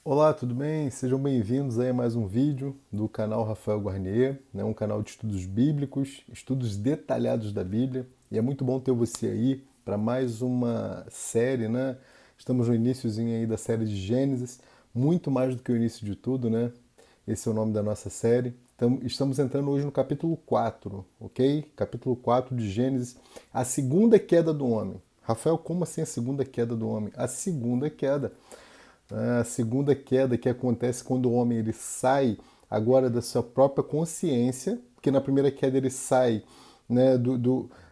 Olá, tudo bem? Sejam bem-vindos aí a mais um vídeo do canal Rafael Guarnier, né? Um canal de estudos bíblicos, estudos detalhados da Bíblia. E é muito bom ter você aí para mais uma série, né? Estamos no iniciozinho aí da série de Gênesis, muito mais do que o início de tudo, né? Esse é o nome da nossa série. Então, estamos entrando hoje no capítulo 4, ok? Capítulo 4 de Gênesis, a segunda queda do homem. Rafael, como assim a segunda queda do homem? A segunda queda, a segunda queda que acontece quando o homem ele sai agora da sua própria consciência, porque na primeira queda ele sai, né,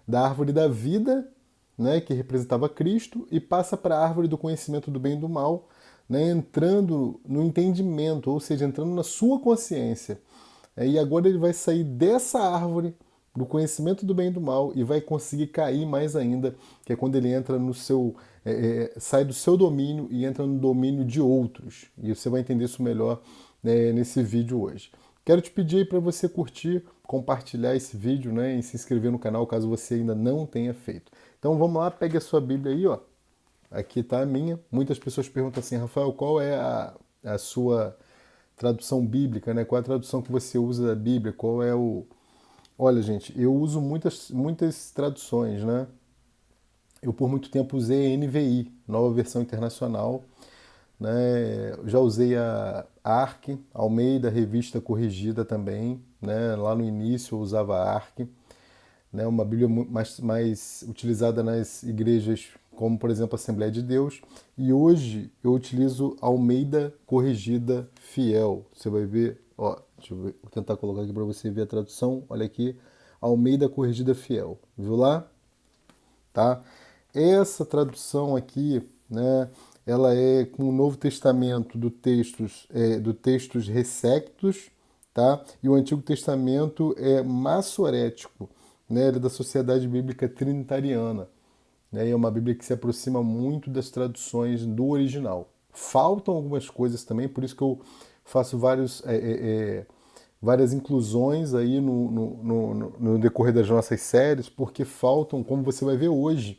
da árvore da vida, né, que representava Cristo, e passa para a árvore do conhecimento do bem e do mal, né, entrando no entendimento, ou seja, entrando na sua consciência. E agora ele vai sair dessa árvore do conhecimento do bem e do mal e vai conseguir cair mais ainda, que é quando ele entra no seu sai do seu domínio e entra no domínio de outros. E você vai entender isso melhor, né, nesse vídeo hoje. Quero te pedir para você curtir, compartilhar esse vídeo, né, e se inscrever no canal caso você ainda não tenha feito. Então vamos lá, pegue a sua Bíblia aí, ó. Aqui está a minha. Muitas pessoas perguntam assim, Rafael, qual é a sua tradução bíblica, né? Qual é a tradução que você usa da Bíblia? Qual é o... Olha, gente, eu uso muitas traduções, né? Eu por muito tempo usei a NVI, Nova Versão Internacional, né? Já usei a ARC, Almeida Revista Corrigida também, né? Lá no início eu usava a ARC, né? Uma Bíblia mais utilizada nas igrejas, como por exemplo a Assembleia de Deus. E hoje eu utilizo Almeida Corrigida Fiel. Você vai ver, ó, deixa eu ver, vou tentar colocar aqui para você ver a tradução. Olha aqui, Almeida Corrigida Fiel. Viu lá? Tá? Essa tradução aqui, né, ela é com o Novo Testamento do textos ressectos, tá? E o Antigo Testamento é massorético, né? Ele é da Sociedade Bíblica Trinitariana, né? E é uma Bíblia que se aproxima muito das traduções do original. Faltam algumas coisas também, por isso que eu faço várias inclusões aí no decorrer das nossas séries, porque faltam, como você vai ver hoje,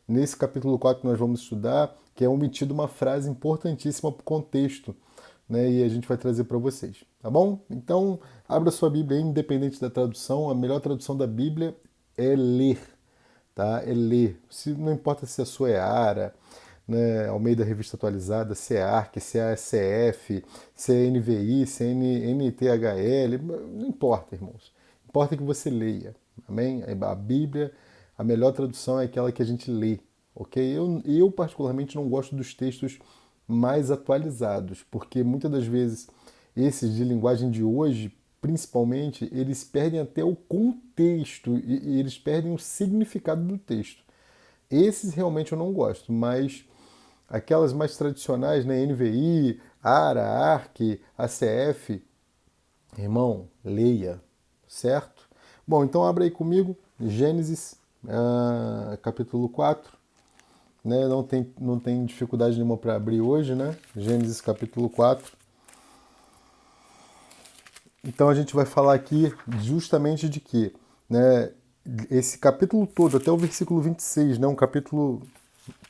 nesse capítulo 4 que nós vamos estudar, que é omitida uma frase importantíssima para o contexto, né? E a gente vai trazer para vocês, tá bom? Então, abra sua Bíblia aí, independente da tradução, a melhor tradução da Bíblia é ler, tá? É ler. Não importa se a sua é ARA, né, Almeida Revista Atualizada, se é ARC, se é ACF, se é NVI, se é NTHL, não importa, irmãos. Importa que você leia, amém? A Bíblia, a melhor tradução é aquela que a gente lê, ok? Eu particularmente não gosto dos textos mais atualizados, porque muitas das vezes esses de linguagem de hoje, principalmente, eles perdem até o contexto e eles perdem o significado do texto. Esses realmente eu não gosto, mas aquelas mais tradicionais, né, NVI, ARA, ARC, ACF, irmão, leia, certo? Bom, então abre aí comigo, Gênesis, capítulo 4, né? Não tem dificuldade nenhuma para abrir hoje, né? Gênesis capítulo 4. Então a gente vai falar aqui justamente de que, né, esse capítulo todo, até o versículo 26, né, um capítulo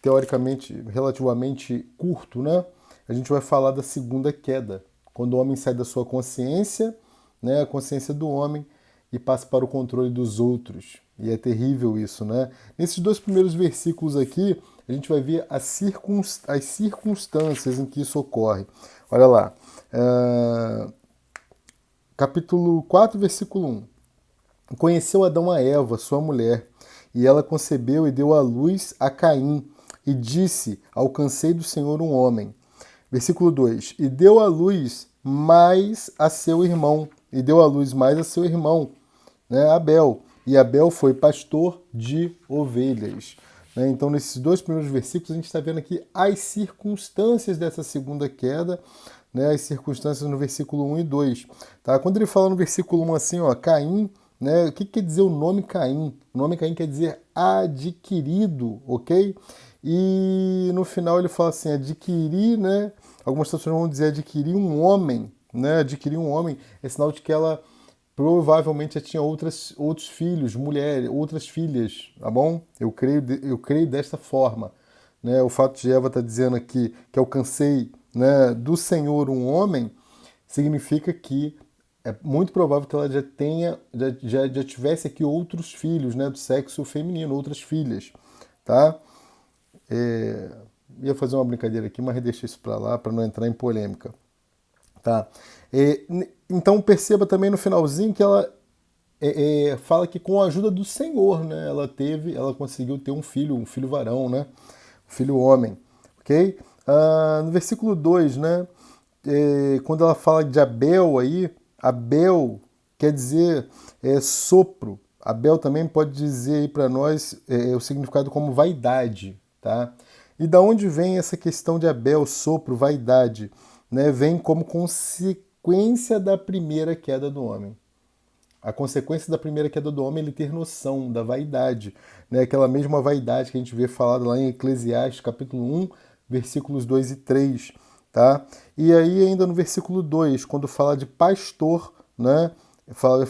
teoricamente relativamente curto, né? A gente vai falar da segunda queda, quando o homem sai da sua consciência, né, a consciência do homem, e passa para o controle dos outros. E é terrível isso, né? Nesses dois primeiros versículos aqui, a gente vai ver as circunstâncias em que isso ocorre. Olha lá. Capítulo 4, versículo 1. Conheceu Adão a Eva, sua mulher, e ela concebeu e deu à luz a Caim, e disse: Alcancei do Senhor um homem. Versículo 2: E deu à luz mais a seu irmão, e deu à luz mais a seu irmão, né, Abel. E Abel foi pastor de ovelhas. Né? Então, nesses dois primeiros versículos, a gente está vendo aqui as circunstâncias dessa segunda queda, né, as circunstâncias no versículo 1 e 2. Tá? Quando ele fala no versículo 1 assim, ó, Caim, né, o que quer dizer o nome Caim? O nome Caim quer dizer adquirido, ok? E no final ele fala assim, adquirir, né? Algumas pessoas vão dizer adquirir um homem, né? Adquirir um homem é sinal de que ela provavelmente já tinha outros filhos, mulheres, outras filhas, tá bom? Eu creio desta forma. Né? O fato de Eva estar dizendo aqui que alcancei né, do Senhor um homem, significa que é muito provável que ela já tivesse aqui outros filhos, né, do sexo feminino, outras filhas, tá? Ia fazer uma brincadeira aqui, mas deixa isso para lá para não entrar em polêmica, tá? Então perceba também no finalzinho que ela fala que com a ajuda do Senhor, né, ela conseguiu ter um filho varão, né, um filho homem, ok? No versículo 2, né, quando ela fala de Abel aí, Abel quer dizer sopro. Abel também pode dizer aí para nós o significado como vaidade, tá? E da onde vem essa questão de Abel, sopro, vaidade? Né? Vem como consequência da primeira queda do homem. A consequência da primeira queda do homem é ele ter noção da vaidade, né? Aquela mesma vaidade que a gente vê falado lá em Eclesiastes, capítulo 1, versículos 2 e 3, tá? E aí ainda no versículo 2, quando fala de pastor, né? Fala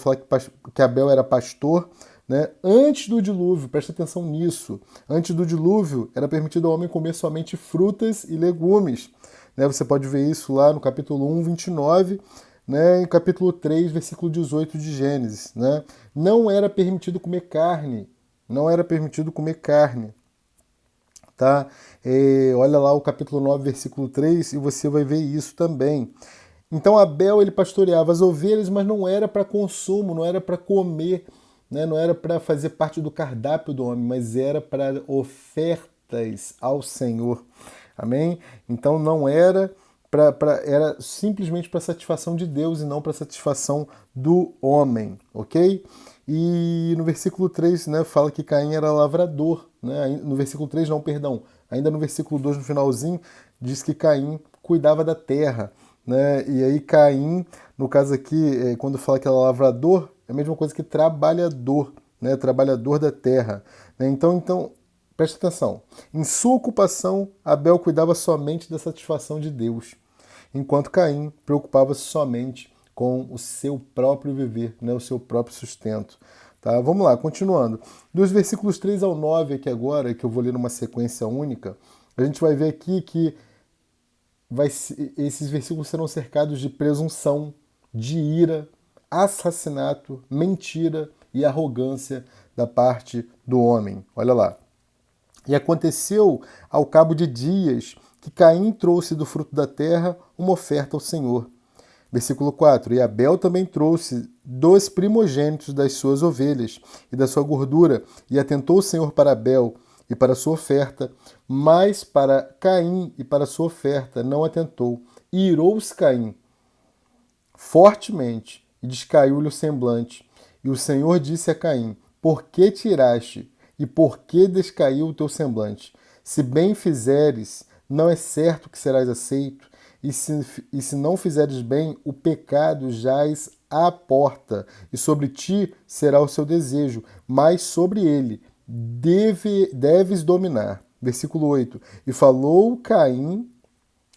que Abel era pastor, né? Antes do dilúvio, presta atenção nisso, antes do dilúvio era permitido ao homem comer somente frutas e legumes, né? Você pode ver isso lá no capítulo 1, 29, né, em capítulo 3, versículo 18 de Gênesis. Né? Não era permitido comer carne. Não era permitido comer carne. Tá? Olha lá o capítulo 9, versículo 3, e você vai ver isso também. Então Abel ele pastoreava as ovelhas, mas não era para consumo, não era para comer, né? Não era para fazer parte do cardápio do homem, mas era para ofertas ao Senhor. Amém? Então não era era simplesmente para satisfação de Deus e não para satisfação do homem, ok? E no versículo 3, né, fala que Caim era lavrador, né? No versículo 3 não, perdão, ainda no versículo 2, no finalzinho, diz que Caim cuidava da terra, né? E aí Caim, no caso aqui, quando fala que era lavrador, é a mesma coisa que trabalhador, né? Trabalhador da terra, né? Então, preste atenção. Em sua ocupação, Abel cuidava somente da satisfação de Deus, enquanto Caim preocupava-se somente com o seu próprio viver, né, o seu próprio sustento. Tá? Vamos lá, continuando. Dos versículos 3 ao 9 aqui agora, que eu vou ler numa sequência única, a gente vai ver aqui que esses versículos serão cercados de presunção, de ira, assassinato, mentira e arrogância da parte do homem. Olha lá. E aconteceu ao cabo de dias que Caim trouxe do fruto da terra uma oferta ao Senhor. Versículo 4. E Abel também trouxe dos primogênitos das suas ovelhas e da sua gordura, e atentou o Senhor para Abel e para a sua oferta, mas para Caim e para a sua oferta não atentou. E irou-se Caim fortemente, e descaiu-lhe o semblante. E o Senhor disse a Caim: Por que tiraste, e por que descaiu o teu semblante? Se bem fizeres, não é certo que serás aceito, e se não fizeres bem, o pecado jaz à porta, e sobre ti será o seu desejo, mas sobre ele deves dominar. Versículo 8. E falou Caim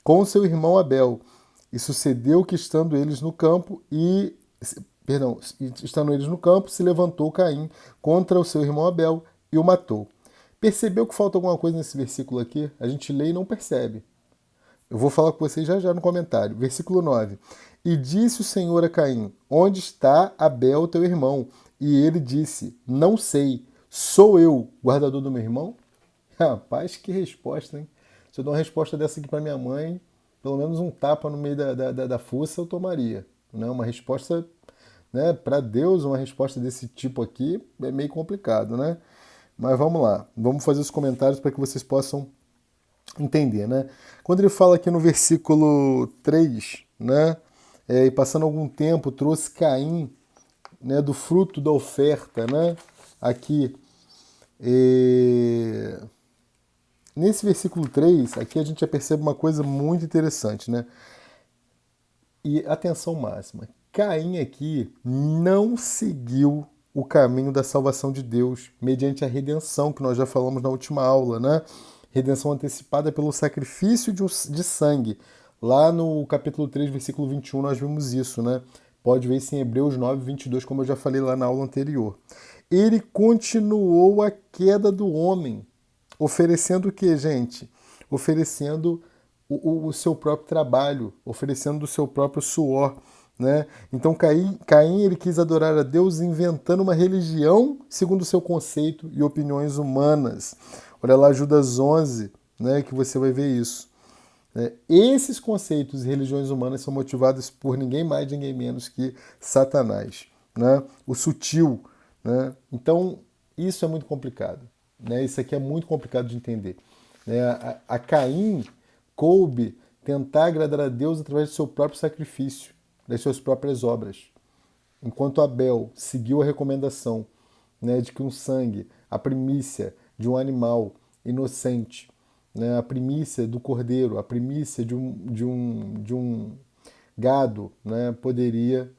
com seu irmão Abel, e sucedeu que estando eles no campo se levantou Caim contra o seu irmão Abel e o matou. Percebeu que falta alguma coisa nesse versículo aqui? A gente lê e não percebe. Eu vou falar com vocês já no comentário. Versículo 9. E disse o Senhor a Caim: Onde está Abel, teu irmão? E ele disse: Não sei. Sou eu, guardador do meu irmão? Rapaz, que resposta, hein? Se eu dou uma resposta dessa aqui para minha mãe, pelo menos um tapa no meio da fuça eu tomaria. Né? Uma resposta, né, para Deus, uma resposta desse tipo aqui é meio complicado, né? Mas vamos lá, vamos fazer os comentários para que vocês possam entender, né? Quando ele fala aqui no versículo 3, né, e passando algum tempo trouxe Caim, né, do fruto da oferta, né, aqui, nesse versículo 3, aqui a gente já percebe uma coisa muito interessante, né? E atenção máxima, Caim aqui não seguiu o caminho da salvação de Deus mediante a redenção, que nós já falamos na última aula, né? Redenção antecipada pelo sacrifício de sangue. Lá no capítulo 3, versículo 21, nós vimos isso, né? Pode ver isso em Hebreus 9, 22, como eu já falei lá na aula anterior. Ele continuou a queda do homem, oferecendo o que, gente? Oferecendo o seu próprio trabalho, oferecendo do seu próprio suor, né? Então Caim ele quis adorar a Deus inventando uma religião segundo o seu conceito e opiniões humanas. Olha lá Judas 11, né, que você vai ver isso. Esses conceitos e religiões humanas são motivados por ninguém mais, ninguém menos que Satanás, né? O sutil, né? Então, isso é muito complicado, né? Isso aqui é muito complicado de entender, né? A Caim coube tentar agradar a Deus através do seu próprio sacrifício, das suas próprias obras, enquanto Abel seguiu a recomendação, né, de que um sangue, a primícia de um animal inocente, né, a primícia do cordeiro, a primícia de um gado, né, poderia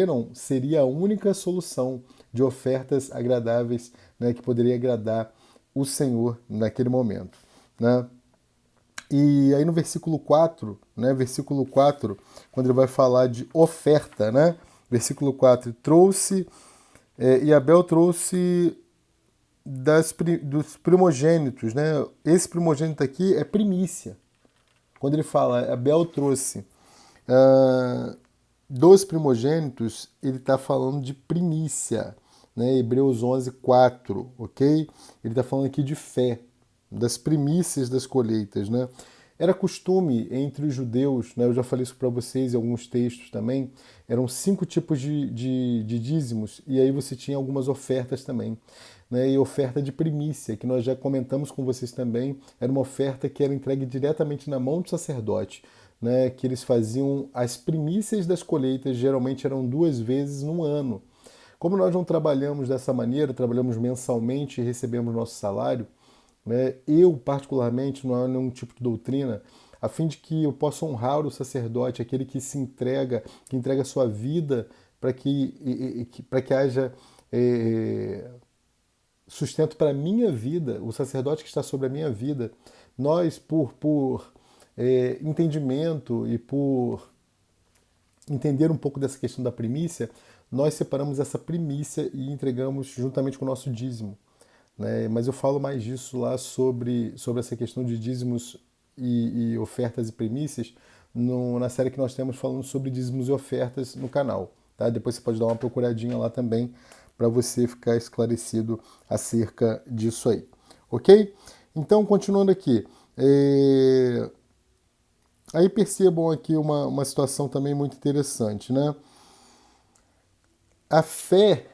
não, seria a única solução de ofertas agradáveis, né, que poderia agradar o Senhor naquele momento, né? E aí no versículo 4, né, versículo 4, quando ele vai falar de oferta, né, versículo 4, e Abel trouxe dos primogênitos, né, esse primogênito aqui é primícia. Quando ele fala, Abel trouxe ah, dos primogênitos, ele está falando de primícia, né, Hebreus 11, 4, ok? Ele está falando aqui de fé, das primícias das colheitas, né? Era costume entre os judeus, né, eu já falei isso para vocês em alguns textos também, eram 5 tipos de dízimos, e aí você tinha algumas ofertas também, né, e oferta de primícia, que nós já comentamos com vocês também, era uma oferta que era entregue diretamente na mão do sacerdote, né, que eles faziam as primícias das colheitas, geralmente eram 2 vezes no ano. Como nós não trabalhamos dessa maneira, trabalhamos mensalmente e recebemos nosso salário, né? Eu, particularmente, não há nenhum tipo de doutrina, a fim de que eu possa honrar o sacerdote, aquele que se entrega, que entrega a sua vida para que haja sustento para a minha vida, o sacerdote que está sobre a minha vida. Nós, por entendimento e por entender um pouco dessa questão da primícia, nós separamos essa primícia e entregamos juntamente com o nosso dízimo, né? Mas eu falo mais disso lá sobre essa questão de dízimos e ofertas e primícias na série que nós temos falando sobre dízimos e ofertas no canal. Tá? Depois você pode dar uma procuradinha lá também para você ficar esclarecido acerca disso aí. Ok? Então, continuando aqui. Aí percebam aqui uma situação também muito interessante, né? A fé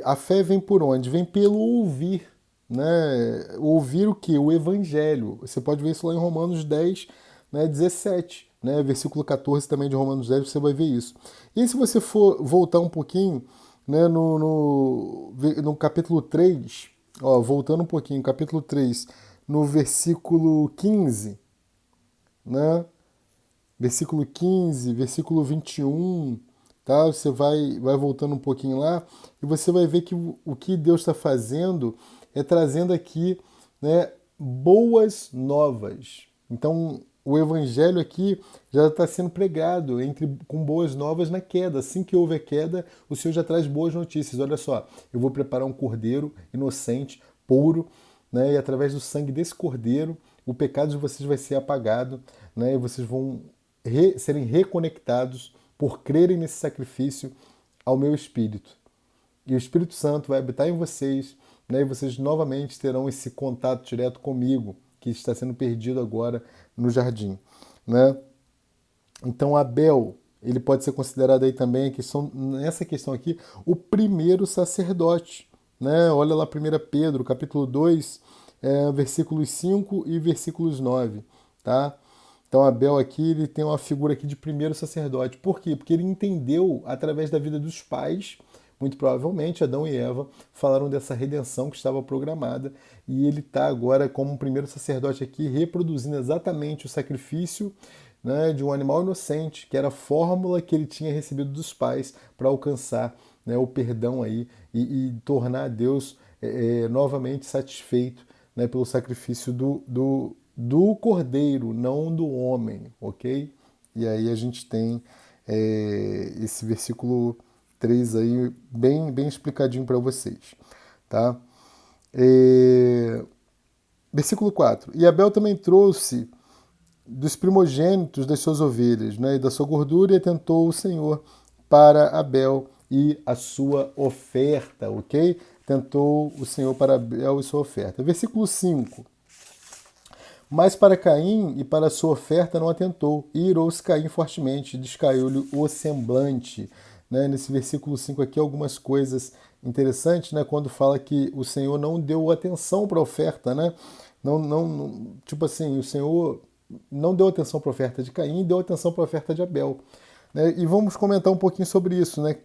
a fé vem por onde? Vem pelo ouvir, né? Ouvir o que? O evangelho. Você pode ver isso lá em Romanos 10, né, 17, né? Versículo 14 também de Romanos 10, você vai ver isso. E se você for voltar um pouquinho, né, no capítulo 3, ó, voltando um pouquinho, capítulo 3, no versículo 15, né? Versículo 15, versículo 21, tá? Você vai voltando um pouquinho lá e você vai ver que o que Deus está fazendo é trazendo aqui, né, boas novas. Então, o evangelho aqui já está sendo pregado com boas novas na queda. Assim que houve a queda, o Senhor já traz boas notícias. Olha só, eu vou preparar um cordeiro inocente, puro, né, e através do sangue desse cordeiro, o pecado de vocês vai ser apagado, né, e vocês vão serem reconectados por crerem nesse sacrifício ao meu Espírito. E o Espírito Santo vai habitar em vocês, né, e vocês novamente terão esse contato direto comigo, que está sendo perdido agora no jardim, né? Então Abel, ele pode ser considerado aí também, nessa questão aqui, o primeiro sacerdote, né? Olha lá 1 Pedro, capítulo 2, versículos 5 e versículos 9, tá? Então Abel aqui, ele tem uma figura aqui de primeiro sacerdote. Por quê? Porque ele entendeu através da vida dos pais, muito provavelmente Adão e Eva falaram dessa redenção que estava programada e ele está agora como um primeiro sacerdote aqui reproduzindo exatamente o sacrifício, né, de um animal inocente, que era a fórmula que ele tinha recebido dos pais para alcançar, né, o perdão aí e tornar Deus novamente satisfeito, né, pelo sacrifício do cordeiro, não do homem, ok? E aí a gente tem esse versículo 3 aí bem explicadinho para vocês, tá? Versículo 4. E Abel também trouxe dos primogênitos das suas ovelhas, né, e da sua gordura, e atentou o Senhor para Abel e a sua oferta, ok? Tentou o Senhor para Abel e sua oferta. Versículo 5. Mas para Caim e para a sua oferta não atentou, e irou-se Caim fortemente, descaiu-lhe o semblante. Né? Nesse versículo 5 aqui, algumas coisas interessantes, né? Quando fala que o Senhor não deu atenção para a oferta, né? Tipo assim, o Senhor não deu atenção para a oferta de Caim, deu atenção para a oferta de Abel. Né? E vamos comentar um pouquinho sobre isso, né?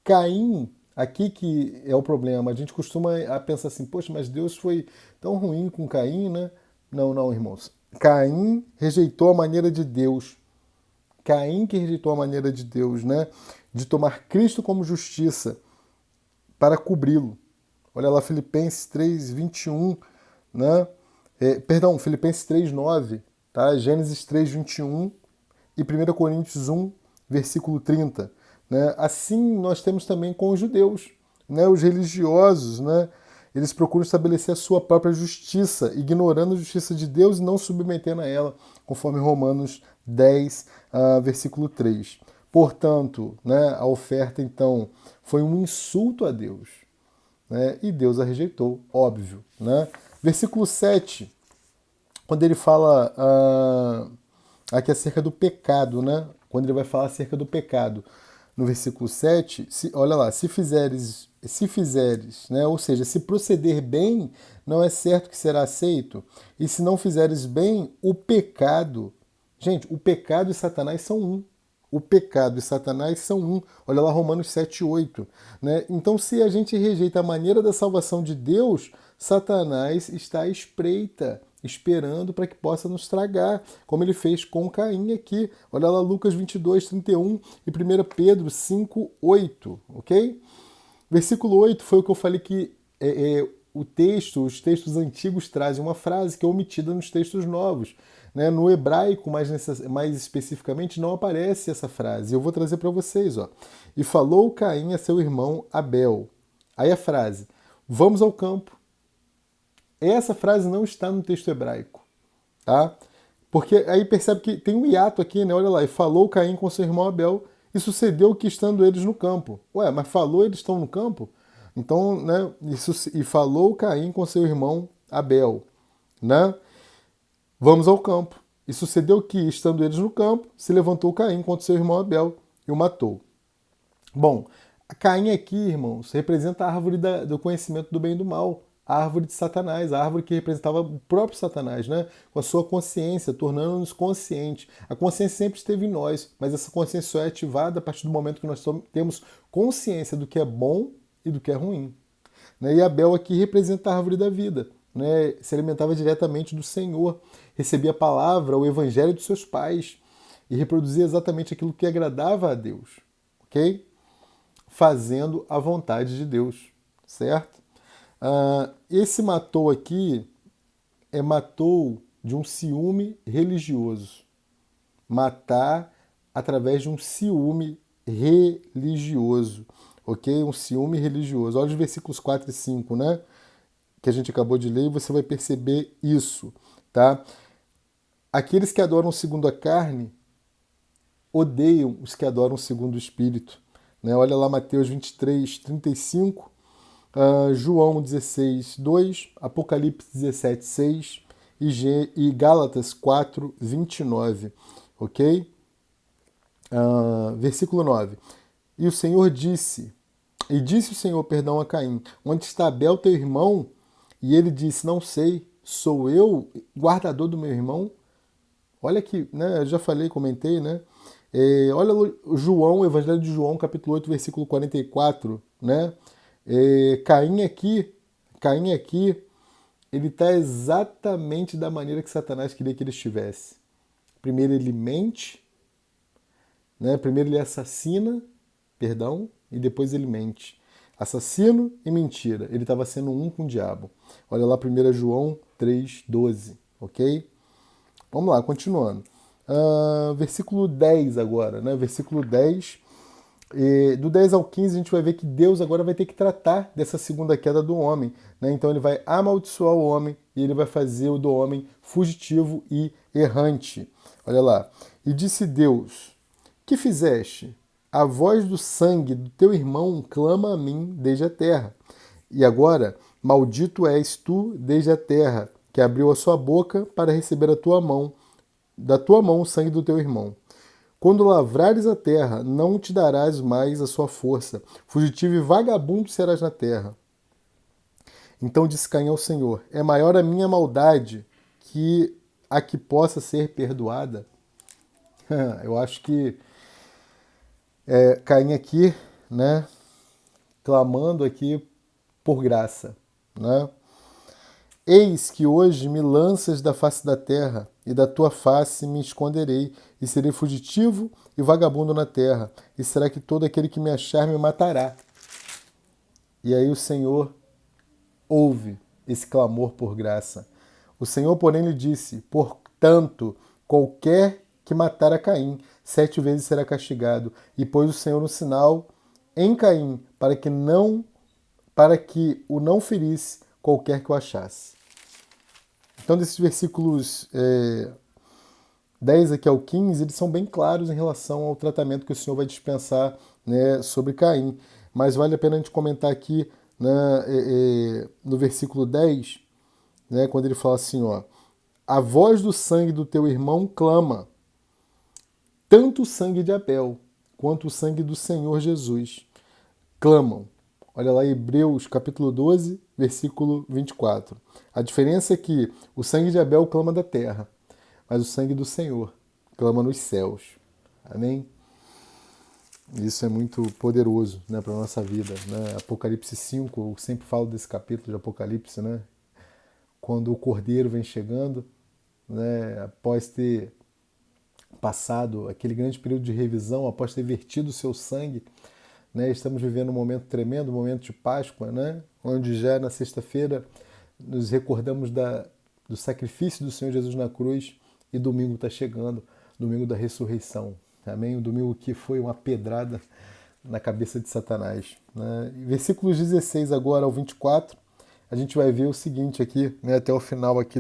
Caim, aqui que é o problema, a gente costuma pensar assim, poxa, mas Deus foi tão ruim com Caim, né? Não, não, irmãos. Caim rejeitou a maneira de Deus. Caim que rejeitou a maneira de Deus, né? De tomar Cristo como justiça para cobri-lo. Olha lá, Filipenses 3, 21, né? Filipenses 3, 9, tá? Gênesis 3, 21 e 1 Coríntios 1, versículo 30. Né? Assim nós temos também com os judeus, né? Os religiosos, né? Eles procuram estabelecer a sua própria justiça, ignorando a justiça de Deus e não submetendo a ela, conforme Romanos 10, versículo 3. Portanto, né, a oferta, então, foi um insulto a Deus, né, e Deus a rejeitou, óbvio. Né? Versículo 7, quando ele fala aqui acerca do pecado, né? Quando ele vai falar acerca do pecado, no versículo 7, olha lá, se fizeres, né? Ou seja, se proceder bem, não é certo que será aceito, e se não fizeres bem, o pecado. Gente, o pecado e Satanás são um. O pecado e Satanás são um. Olha lá Romanos 7, 8. Né? Então, se a gente rejeita a maneira da salvação de Deus, Satanás está à espreita, esperando para que possa nos tragar, como ele fez com Caim aqui. Olha lá Lucas 22, 31 e 1 Pedro 5, 8, ok? Versículo 8 foi o que eu falei que os textos antigos trazem uma frase que é omitida nos textos novos. Né? No hebraico, mais especificamente, não aparece essa frase. Eu vou trazer para vocês. Ó. E falou Caim a seu irmão Abel. Aí a frase, vamos ao campo. Essa frase não está no texto hebraico. Tá? Porque aí percebe que tem um hiato aqui, né? Olha lá, e falou Caim com seu irmão Abel, e sucedeu que estando eles no campo. Ué, mas falou eles estão no campo? Então, né? E falou Caim com seu irmão Abel, né? Vamos ao campo. E sucedeu que, estando eles no campo, se levantou Caim contra seu irmão Abel e o matou. Bom, Caim aqui, irmãos, representa a árvore do conhecimento do bem e do mal. A árvore de Satanás, a árvore que representava o próprio Satanás, né? Com a sua consciência, tornando-nos conscientes. A consciência sempre esteve em nós, mas essa consciência só é ativada a partir do momento que nós temos consciência do que é bom e do que é ruim. Né? E Abel aqui representa a árvore da vida. Né? Se alimentava diretamente do Senhor, recebia a palavra, o evangelho dos seus pais e reproduzia exatamente aquilo que agradava a Deus. Ok? Fazendo a vontade de Deus, certo? Esse matou aqui matou de um ciúme religioso. Matar através de um ciúme religioso, ok? Um ciúme religioso. Olha os versículos 4 e 5, né? Que a gente acabou de ler, e você vai perceber isso, tá? Aqueles que adoram segundo a carne odeiam os que adoram segundo o Espírito. Né? Olha lá Mateus 23, 35, João 16, 2, Apocalipse 17, 6 e Gálatas 4, 29. Ok? Versículo 9. E o Senhor disse, o Senhor, perdão, a Caim, onde está Abel, teu irmão? E ele disse, não sei, sou eu guardador do meu irmão? Olha aqui, né? Eu já falei, comentei, né? Olha João, Evangelho de João, capítulo 8, versículo 44, né? Caim aqui, ele está exatamente da maneira que Satanás queria que ele estivesse. Primeiro ele mente, né? Primeiro ele assassina, perdão, e depois ele mente. Assassino e mentira. Ele estava sendo um com o diabo. Olha lá 1 João 3,12, ok? Vamos lá, continuando. Versículo 10 agora, né? Versículo 10, E do 10 ao 15 a gente vai ver que Deus agora vai ter que tratar dessa segunda queda do homem, né? Então ele vai amaldiçoar o homem e ele vai fazer o do homem fugitivo e errante. Olha lá. E disse Deus: que fizeste? A voz do sangue do teu irmão clama a mim desde a terra. E agora, maldito és tu desde a terra, que abriu a sua boca para receber da tua mão o sangue do teu irmão. Quando lavrares a terra, não te darás mais a sua força. Fugitivo e vagabundo serás na terra. Então disse Caim ao Senhor: é maior a minha maldade que a que possa ser perdoada? Eu acho que Caim aqui, né, clamando aqui por graça, né? Eis que hoje me lanças da face da terra, e da tua face me esconderei, e serei fugitivo e vagabundo na terra, e será que todo aquele que me achar me matará? E aí o Senhor ouve esse clamor por graça. O Senhor, porém, lhe disse: portanto, qualquer que matar a Caim, 7 vezes será castigado. E pôs o Senhor um sinal em Caim, para que o não ferisse qualquer que o achasse. Então, desses versículos 10 aqui ao 15, eles são bem claros em relação ao tratamento que o Senhor vai dispensar, né, sobre Caim. Mas vale a pena a gente comentar aqui, né, no versículo 10, né, quando ele fala assim, ó: a voz do sangue do teu irmão clama, tanto o sangue de Abel quanto o sangue do Senhor Jesus clamam. Olha lá, Hebreus capítulo 12, versículo 24. A diferença é que o sangue de Abel clama da terra, mas o sangue do Senhor clama nos céus. Amém? Isso é muito poderoso, né, para a nossa vida, né? Apocalipse 5, eu sempre falo desse capítulo de Apocalipse, né? Quando o Cordeiro vem chegando, né, após ter passado aquele grande período de revisão, após ter vertido o seu sangue, né, estamos vivendo um momento tremendo, um momento de Páscoa, né, onde já na sexta-feira nos recordamos do sacrifício do Senhor Jesus na cruz, e domingo está chegando, domingo da ressurreição. Amém? O domingo que foi uma pedrada na cabeça de Satanás. Né? Versículos 16 agora ao 24, a gente vai ver o seguinte aqui, né, até o final aqui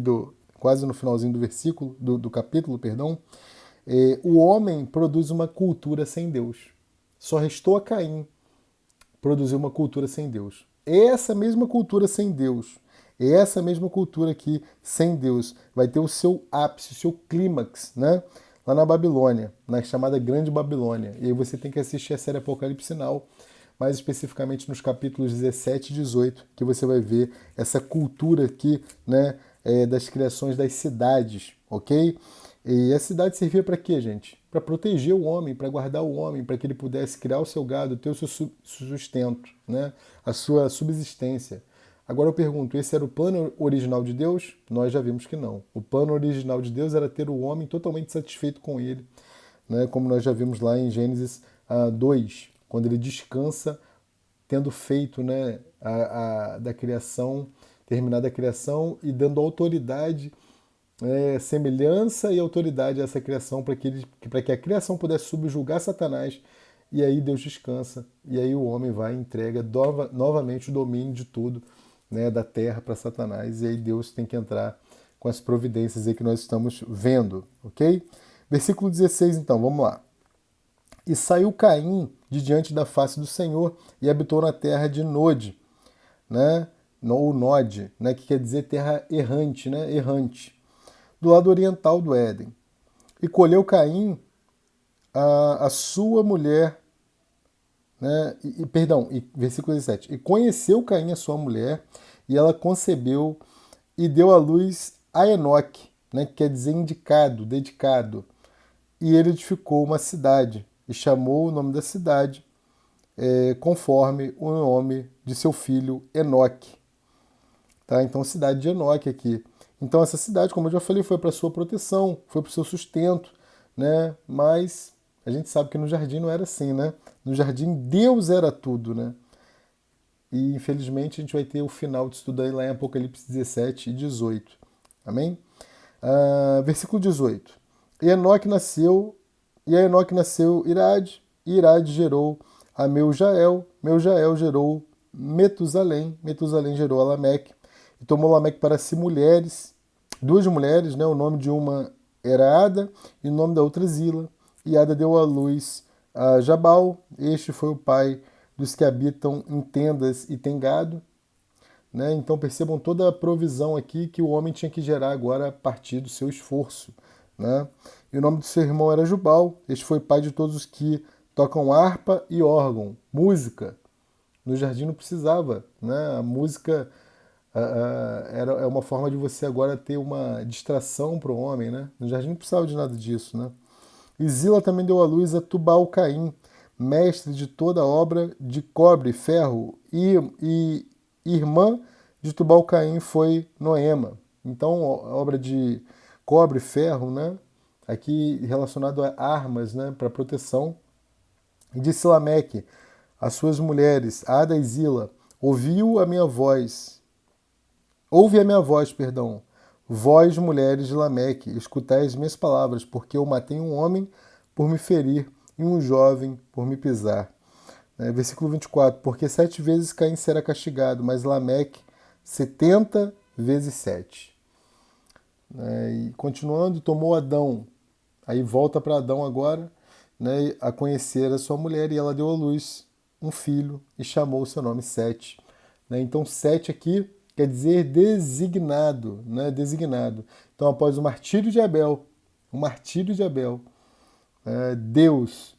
quase no finalzinho do versículo, do capítulo, perdão. O homem produz uma cultura sem Deus. Só restou a Caim produzir uma cultura sem Deus. Essa mesma cultura sem Deus, essa mesma cultura aqui sem Deus, vai ter o seu ápice, o seu clímax, né? Lá na Babilônia, na chamada Grande Babilônia. E aí você tem que assistir a série Apocalipse Now, mais especificamente nos capítulos 17 e 18, que você vai ver essa cultura aqui, né, das criações das cidades, ok? E a cidade servia para quê, gente? Para proteger o homem, para guardar o homem, para que ele pudesse criar o seu gado, ter o seu sustento, né? A sua subsistência. Agora eu pergunto, esse era o plano original de Deus? Nós já vimos que não. O plano original de Deus era ter o homem totalmente satisfeito com ele, né? Como nós já vimos lá em Gênesis 2, quando ele descansa, tendo feito, né, da criação, terminada a criação e dando autoridade, semelhança e autoridade a essa criação para que a criação pudesse subjugar Satanás. E aí Deus descansa, e aí o homem vai e entrega novamente o domínio de tudo, né, da terra para Satanás, e aí Deus tem que entrar com as providências aí que nós estamos vendo, ok? Versículo 16 então, vamos lá. E saiu Caim de diante da face do Senhor e habitou na terra de Nod, né, ou Nod, né, que quer dizer terra errante, né, errante, do lado oriental do Éden. E colheu Caim a sua mulher, né? Versículo 17. E conheceu Caim a sua mulher, e ela concebeu e deu à luz a Enoque, né? Que quer dizer indicado, dedicado. E ele edificou uma cidade, e chamou o nome da cidade conforme o nome de seu filho Enoque. Tá? Então, cidade de Enoque aqui. Então, essa cidade, como eu já falei, foi para sua proteção, foi para o seu sustento, né? Mas a gente sabe que no jardim não era assim, né? No jardim Deus era tudo, né? E infelizmente a gente vai ter o final de tudo aí lá em Apocalipse 17 e 18. Amém? Versículo 18. E a Enoque nasceu Irade, e Irade gerou a Meujael, Meujael gerou Metusalém, Metusalém gerou a Lameque, e tomou Lameque para si mulheres, duas mulheres, né? O nome de uma era Ada e o nome da outra Zila. E Ada deu à luz a Jabal, este foi o pai dos que habitam em tendas e tem gado. Né? Então percebam toda a provisão aqui que o homem tinha que gerar agora a partir do seu esforço. Né? E o nome do seu irmão era Jubal, este foi pai de todos os que tocam harpa e órgão, música. No jardim não precisava, né? A música é uma forma de você agora ter uma distração para o homem, né? No jardim não precisava de nada disso, né? E Zila também deu à luz a Tubal-Caim, mestre de toda obra de cobre e ferro, e irmã de Tubal-Caim foi Noema. Então, a obra de cobre e ferro, né? Aqui relacionado a armas, né? Para proteção. E disse Lameque, as suas mulheres, Ada e Zila, ouve a minha voz, perdão. Vós, mulheres de Lameque, escutai as minhas palavras, porque eu matei um homem por me ferir e um jovem por me pisar. Versículo 24, porque 7 vezes Caim será castigado, mas Lameque 70 vezes 7. E continuando, tomou Adão, aí volta para Adão agora, né, a conhecer a sua mulher, e ela deu à luz um filho e chamou o seu nome Sete. Então, Sete aqui quer dizer designado, né, designado. Então, após o martírio de Abel, Deus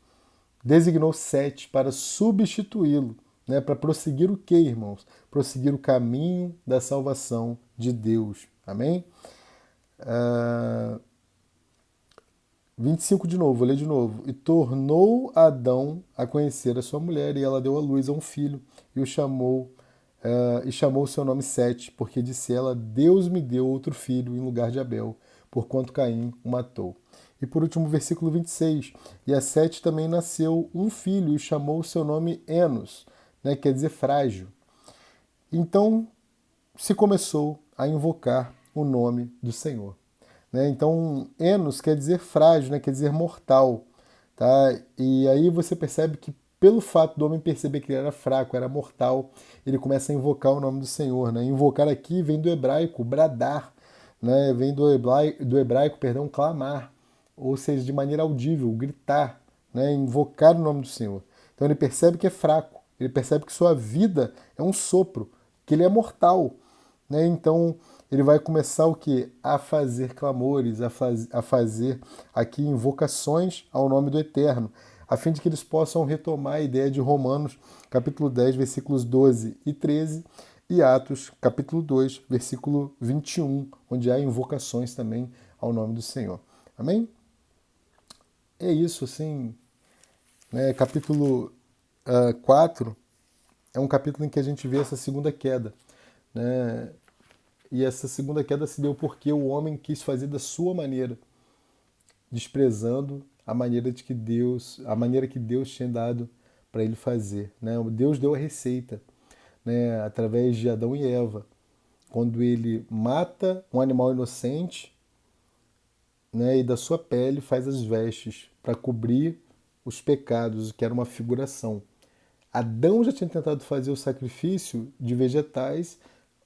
designou Sete para substituí-lo, né, para prosseguir o quê, irmãos? Prosseguir o caminho da salvação de Deus. Amém? 25 de novo, vou ler de novo. E tornou Adão a conhecer a sua mulher, e ela deu à luz a um filho, e o chamou, e chamou o seu nome Sete, porque disse ela, Deus me deu outro filho em lugar de Abel, porquanto Caim o matou. E por último, versículo 26. E a Sete também nasceu um filho, e chamou o seu nome Enos, né, quer dizer frágil. Então se começou a invocar o nome do Senhor. Então, Enos quer dizer frágil, né? Quer dizer mortal. Tá? E aí você percebe que pelo fato do homem perceber que ele era fraco, era mortal, ele começa a invocar o nome do Senhor. Né? Invocar aqui vem do hebraico, bradar, né? Vem do hebraico, perdão, clamar, ou seja, de maneira audível, gritar, né? Invocar o nome do Senhor. Então ele percebe que é fraco, ele percebe que sua vida é um sopro, que ele é mortal. Né? Então ele vai começar o que? A fazer clamores, a fazer aqui invocações ao nome do Eterno, a fim de que eles possam retomar a ideia de Romanos, capítulo 10, versículos 12 e 13, e Atos, capítulo 2, versículo 21, onde há invocações também ao nome do Senhor. Amém? É isso, assim, né? Capítulo 4 é um capítulo em que a gente vê essa segunda queda, né? E essa segunda queda se deu porque o homem quis fazer da sua maneira, desprezando a maneira que Deus tinha dado para ele fazer. Né? Deus deu a receita, né, através de Adão e Eva, quando ele mata um animal inocente, né, e da sua pele faz as vestes para cobrir os pecados, que era uma figuração. Adão já tinha tentado fazer o sacrifício de vegetais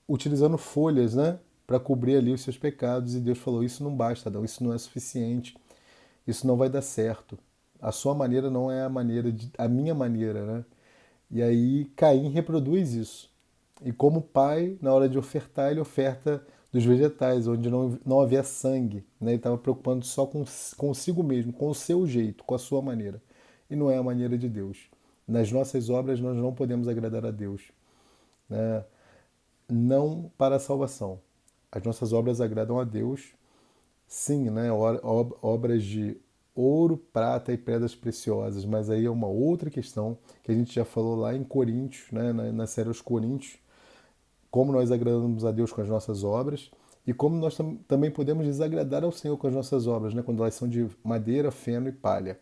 utilizando folhas, né, para cobrir ali os seus pecados, e Deus falou, isso não basta, Adão, isso não é suficiente, isso não vai dar certo. A sua maneira não é a minha maneira, né? E aí Caim reproduz isso. E como pai, na hora de ofertar, ele oferta dos vegetais, onde não havia sangue, né? Ele estava preocupando só consigo mesmo, com o seu jeito, com a sua maneira. E não é a maneira de Deus. Nas nossas obras nós não podemos agradar a Deus, né? Não para a salvação. As nossas obras agradam a Deus, sim, né? Obras de ouro, prata e pedras preciosas, mas aí é uma outra questão que a gente já falou lá em Coríntios, né? na série Os Coríntios, como nós agradamos a Deus com as nossas obras e como nós também podemos desagradar ao Senhor com as nossas obras, né? Quando elas são de madeira, feno e palha.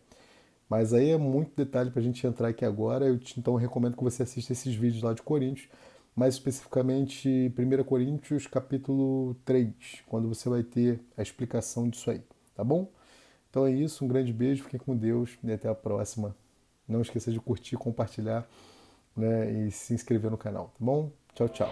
Mas aí é muito detalhe para a gente entrar aqui agora, então eu recomendo que você assista esses vídeos lá de Coríntios, mais especificamente 1 Coríntios capítulo 3, quando você vai ter a explicação disso aí, tá bom? Então é isso, um grande beijo, fiquem com Deus e até a próxima. Não esqueça de curtir, compartilhar, né, e se inscrever no canal, tá bom? Tchau, tchau.